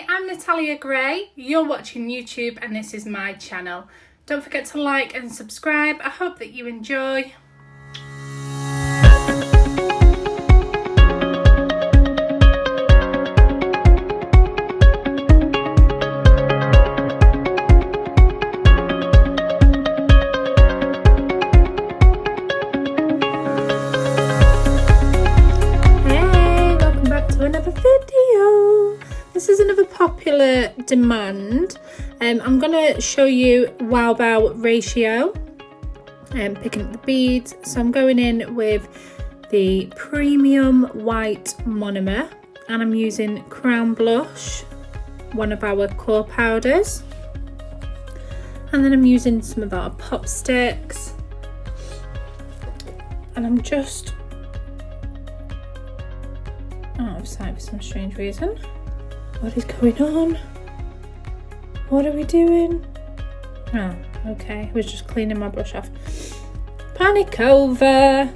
Hi, I'm Natalia Gray. You're watching YouTube and this is my channel. Don't forget to like and subscribe. I hope that you enjoy. Another video. This is another popular demand. I'm going to show you WowBao ratio and picking up the beads. So I'm going in with the premium white monomer and I'm using Crown Blush, one of our core powders, and then I'm using some of our pop sticks, and I'm just out of sight for some strange reason. What is going on? What are we doing? Oh, okay. I was just cleaning my brush off. Panic over.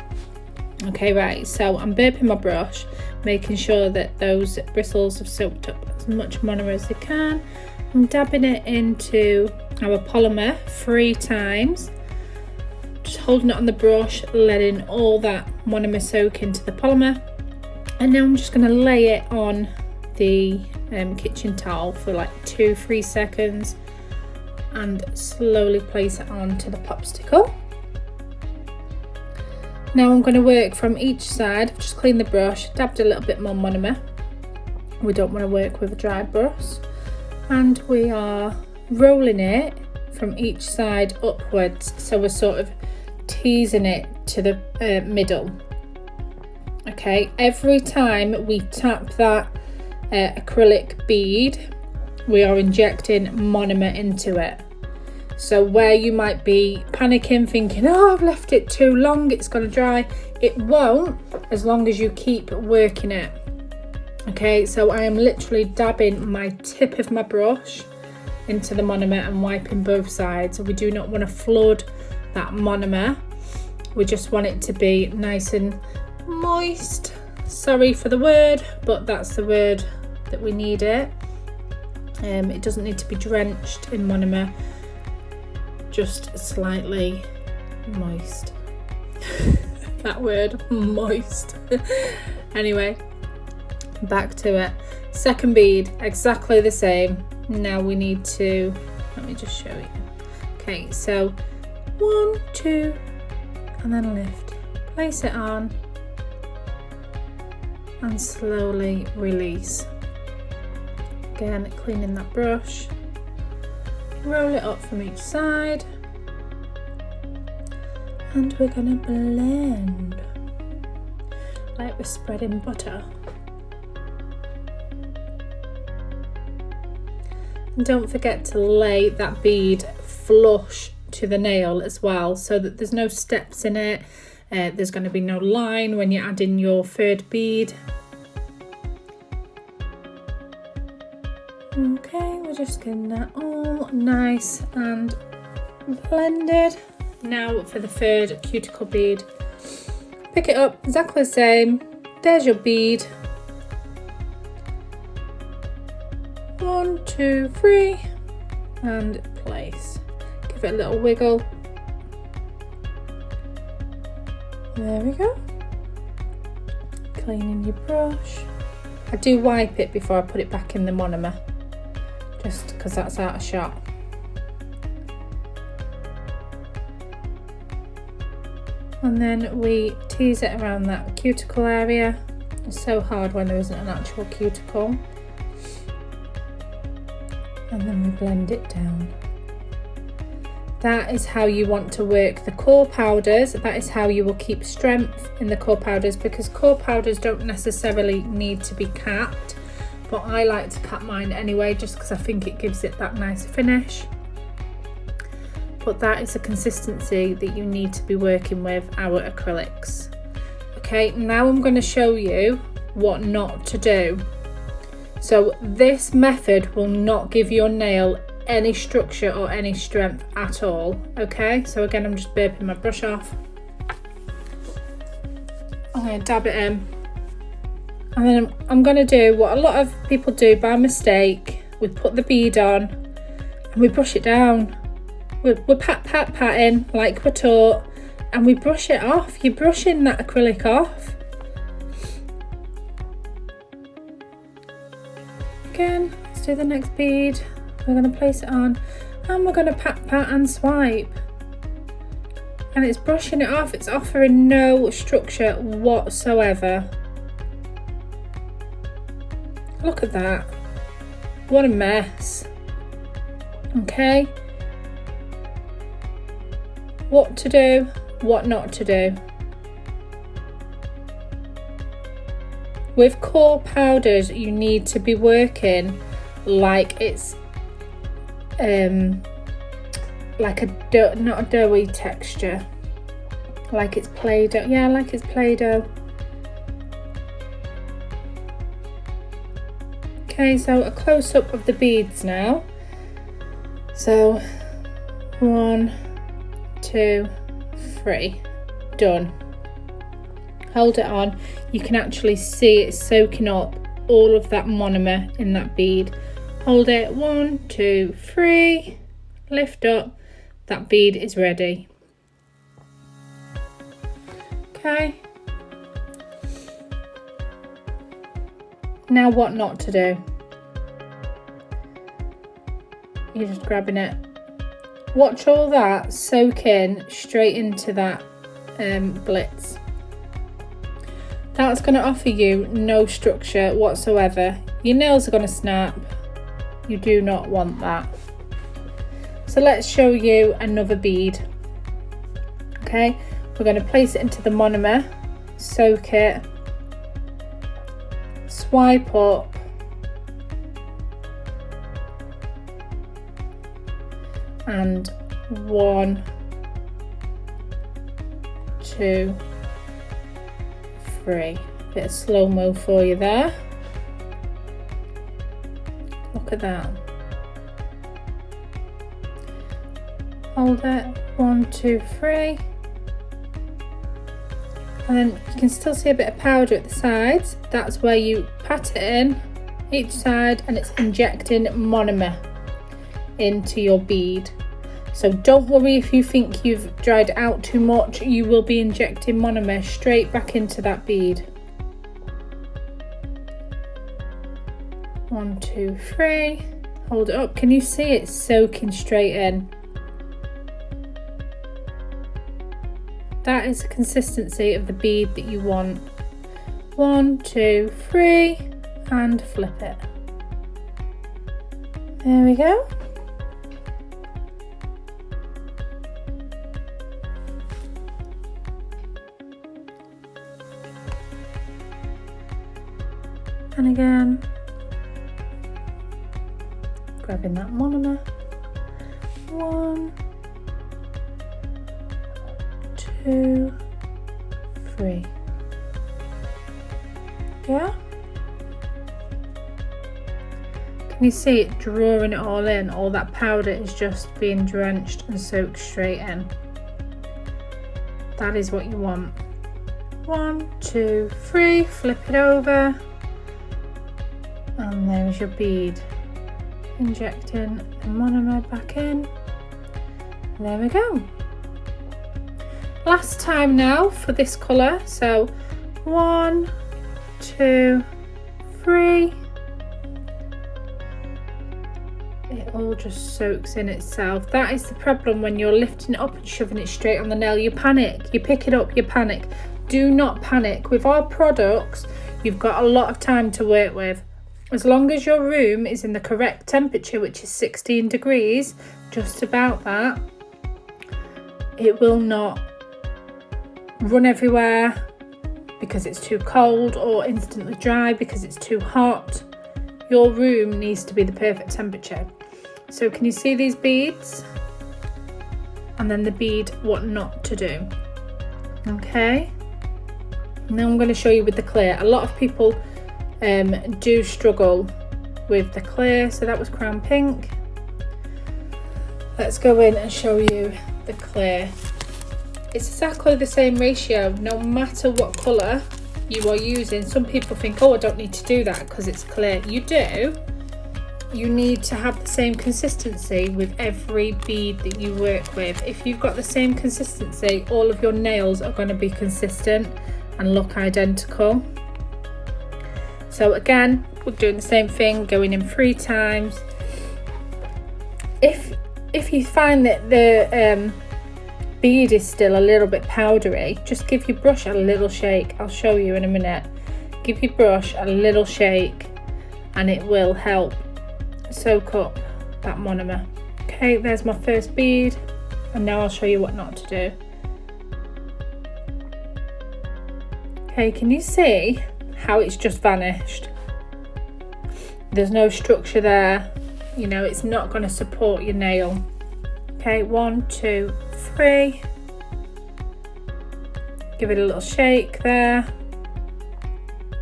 Okay, right. So I'm burping my brush, making sure that those bristles have soaked up as much monomer as they can. I'm dabbing it into our polymer 3 times. Just holding it on the brush, letting all that monomer soak into the polymer. And now I'm just going to lay it on the kitchen towel for like 2-3 seconds and slowly place it onto the popsicle. Now I'm going to work from each side. I've just cleaned the brush, dabbed a little bit more monomer. We don't want to work with a dry brush. And we are rolling it from each side upwards. So we're sort of teasing it to the middle. Okay, every time we tap that acrylic bead, we are injecting monomer into it. So where you might be panicking, thinking, oh, I've left it too long, it's going to dry, it won't, as long as you keep working it. Okay, so I am literally dabbing my tip of my brush into the monomer and wiping both sides. So we do not want to flood that monomer. We just want it to be nice and moist. Sorry for the word, but that's the word that we need it. It doesn't need to be drenched in monomer, just slightly moist. That word, moist. Anyway, back to it. Second bead, exactly the same. Now we need to, let me just show you. Okay, so 1, 2, and then lift. Place it on and slowly release. Again, cleaning that brush, roll it up from each side, and we're gonna blend like we're spreading butter. And don't forget to lay that bead flush to the nail as well, so that there's no steps in it. There's going to be no line when you add in your third bead. Okay, we're just getting that all nice and blended. Now for the third cuticle bead. Pick it up, exactly the same. There's your bead. 1, 2, 3, and place. Give it a little wiggle. There we go. Cleaning your brush. I do wipe it before I put it back in the monomer, just because that's out of shot. And then we tease it around that cuticle area. It's so hard when there isn't an actual cuticle. And then we blend it down. That is how you want to work the core powders. That is how you will keep strength in the core powders, because core powders don't necessarily need to be capped, but I like to cap mine anyway, just because I think it gives it that nice finish. But that is the consistency that you need to be working with our acrylics. Okay, now I'm going to show you what not to do. So this method will not give your nail any structure or any strength at all. Okay, so again, I'm just burping my brush off. I'm going to dab it in And then I'm going to do what a lot of people do by mistake. We put the bead on and we brush it down. We're patting like we're taught, and we brush it off. You're brushing that acrylic off. Again, let's do the next bead. We're going to place it on and we're going to pat and swipe. And it's brushing it off. It's offering no structure whatsoever. Look at that. What a mess. Okay. What to do, what not to do. With core powders, you need to be working like it's like a not a doughy texture, like it's Play-Doh. Yeah, like it's Play-Doh. Okay, so a close-up of the beads now. So 1, 2, 3, done. Hold it on. You can actually see it soaking up all of that monomer in that bead. Hold it, 1, 2, 3, lift up. That bead is ready. Okay. Now what not to do. You're just grabbing it. Watch all that soak in straight into that blitz. That's going to offer you no structure whatsoever. Your nails are going to snap. You do not want that. So let's show you another bead. Okay, we're going to place it into the monomer, soak it, swipe up, and 1, 2, 3. Bit of slow-mo for you there. Look at that. Hold it, 1, 2, 3. And then you can still see a bit of powder at the sides. That's where you pat it in each side, and it's injecting monomer into your bead. So don't worry if you think you've dried it out too much. You will be injecting monomer straight back into that bead. 1, 2, 3. Hold it up. Can you see it soaking straight in? That is the consistency of the bead that you want. 1, 2, 3, and flip it. There we go. And again, grabbing that monomer. 1, 2, 3. Yeah? Can you see it drawing it all in? All that powder is just being drenched and soaked straight in. That is what you want. 1, 2, 3, flip it over. And there's your bead. Injecting the monomer back in. There we go. Last time now for this colour. So 1, 2, 3. It all just soaks in itself. That is the problem when you're lifting it up and shoving it straight on the nail. You panic. You pick it up, you panic. Do not panic. With our products, you've got a lot of time to work with. As long as your room is in the correct temperature, which is 16 degrees, just about that, it will not run everywhere because it's too cold or instantly dry because it's too hot. Your room needs to be the perfect temperature. So can you see these beads? And then the bead, what not to do. Okay. Now I'm going to show you with the clear. A lot of people do struggle with the clear. So that was Crown Pink. Let's go in and show you the clear. It's exactly the same ratio, no matter what colour you are using. Some people think, oh, I don't need to do that because it's clear. You do. You need to have the same consistency with every bead that you work with. If you've got the same consistency, all of your nails are going to be consistent and look identical. So again, we're doing the same thing, going in 3 times. If you find that the bead is still a little bit powdery, just give your brush a little shake. I'll show you in a minute. Give your brush a little shake and it will help soak up that monomer. Okay, there's my first bead, and now I'll show you what not to do. Okay, can you see how it's just vanished? There's no structure there, you know, it's not going to support your nail. Okay, 1, 2, 3. Give it a little shake there.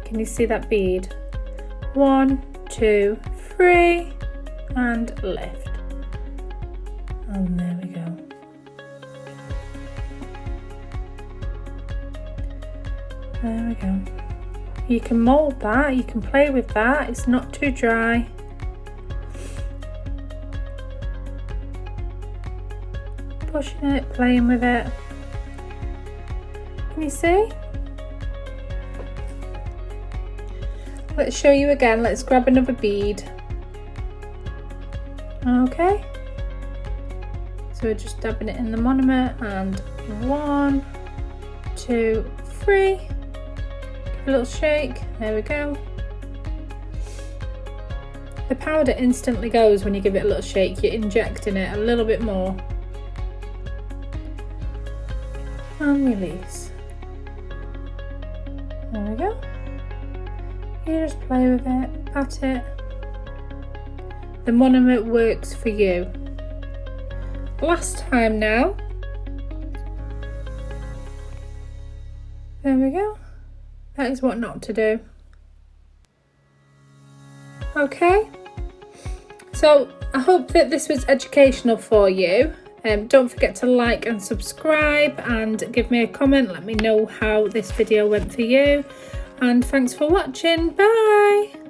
Can you see that bead? 1, 2, 3, and lift. And there we go. There we go. You can mould that, you can play with that, it's not too dry. Pushing it, playing with it. Can you see? Let's show you again. Let's grab another bead. Okay. So we're just dabbing it in the monomer, and 1, 2, 3. Give a little shake. There we go. The powder instantly goes when you give it a little shake. You're injecting it a little bit more. And release. There we go. You just play with it, pat it. The monomer works for you. Last time now. There we go. That is what not to do. Okay. So I hope that this was educational for you. Don't forget to like and subscribe and give me a comment. Let me know how this video went for you. And thanks for watching. Bye.